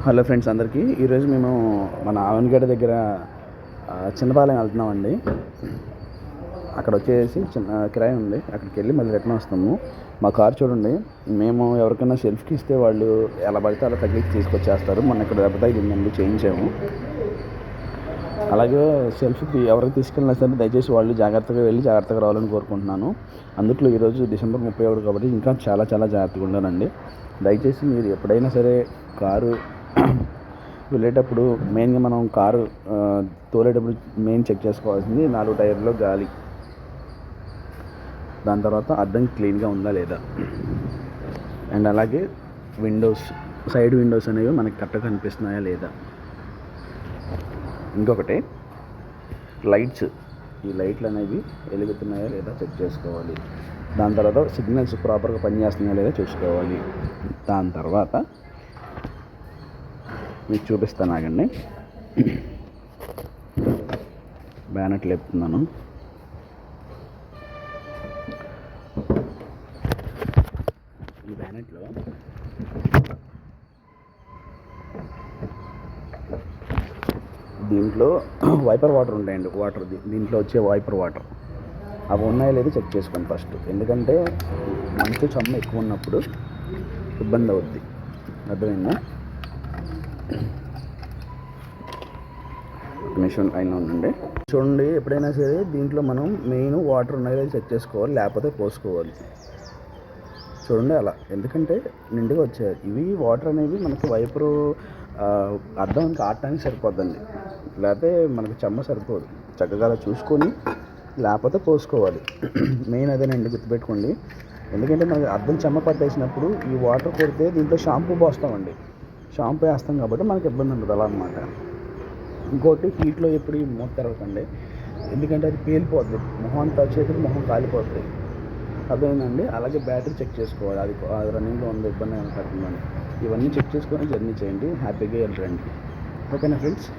Hello friends అందరికీ. ఈరోజు మేము మన ఆవనగడ్డ దగ్గర చిన్నపాలెం వెళ్తున్నామండి. అక్కడ వచ్చేసి చిన్న కిరాయి ఉంది, అక్కడికి వెళ్ళి మళ్ళీ రిటర్న్ వస్తాము. మా కార్ చూడండి, మేము ఎవరికైనా సెల్ఫ్కి ఇస్తే వాళ్ళు ఎలా పడితే అలా తగిలికి తీసుకొచ్చేస్తారు. మొన్న ఇక్కడ దెబ్బ తగిలిందండి, చేయించాము. అలాగే సెల్ఫ్కి ఎవరికి తీసుకెళ్ళినా సరే దయచేసి వాళ్ళు జాగ్రత్తగా వెళ్ళి జాగ్రత్తగా రావాలని కోరుకుంటున్నాను. అందుట్లో ఈరోజు డిసెంబర్ 31 కాబట్టి ఇంకా చాలా జాగ్రత్తగా ఉండాలండి. దయచేసి మీరు ఎప్పుడైనా సరే కారు వెళ్ళేటప్పుడు మెయిన్గా మనం కారు తోలేటప్పుడు మెయిన్ చెక్ చేసుకోవాల్సింది 4 టైర్లో గాలి, దాని తర్వాత అద్దం క్లీన్గా ఉందా లేదా, అండ్ అలాగే విండోస్, సైడ్ విండోస్ అనేవి మనకి కరెక్ట్గా కనిపిస్తున్నాయా లేదా. ఇంకొకటి లైట్స్, ఈ లైట్లు అనేవి వెలుగుతున్నాయా లేదా చెక్ చేసుకోవాలి. దాని తర్వాత సిగ్నల్స్ ప్రాపర్గా పనిచేస్తున్నాయా లేదా చూసుకోవాలి. దాని తర్వాత మీకు చూపిస్తాను, ఆగండి. బ్యానెట్ లేపుతున్నాను. ఈ బ్యానెట్లో దీంట్లో వైపర్ వాటర్ ఉంటాయండి. దీంట్లో వచ్చే వైపర్ వాటర్ అవి ఉన్నాయో లేదో చెక్ చేసుకోండి ఫస్ట్. ఎందుకంటే మంచు చెమ్మ ఎక్కువ ఉన్నప్పుడు ఇబ్బంది అవుద్ది, అర్థమైందా? నిమిషం అయినా ఉండండి. చూడండి, ఎప్పుడైనా సరే దీంట్లో మనం మెయిన్ వాటర్ ఉన్నాయో చెక్ చేసుకోవాలి, లేకపోతే పోసుకోవాలి. చూడండి అలా, ఎందుకంటే నిండుగా వచ్చాయి ఇవి వాటర్ అనేవి మనకి వైపరు అద్దం ఆడటానికి సరిపోద్దండి, లేకపోతే మనకి చెమ్మ సరిపోదు. చక్కగా అలా చూసుకొని లేకపోతే పోసుకోవాలి. మెయిన్ అదేనండి, గుర్తుపెట్టుకోండి. ఎందుకంటే మనకి అద్దం చెమ్మ పట్టేసినప్పుడు ఈ వాటర్ కొడితే దీంట్లో షాంపూ పోస్తామండి, షాంపూ వేస్తాం కాబట్టి మనకి ఇబ్బంది ఉండదు అలా అన్నమాట. ఇంకోటి హీట్లో ఎప్పుడు మూత తెరవకండి, ఎందుకంటే అది పేలిపోద్ది, మొహం కాలిపోతుంది, అదేనండి. అలాగే బ్యాటరీ చెక్ చేసుకోవాలి, అది రన్నింగ్లో ఉంది, ఇబ్బంది ఏమైనా పడుతుందని. ఇవన్నీ చెక్ చేసుకొని జర్నీ చేయండి, హ్యాపీగా వెళ్ళండి. ఓకేనా ఫ్రెండ్స్?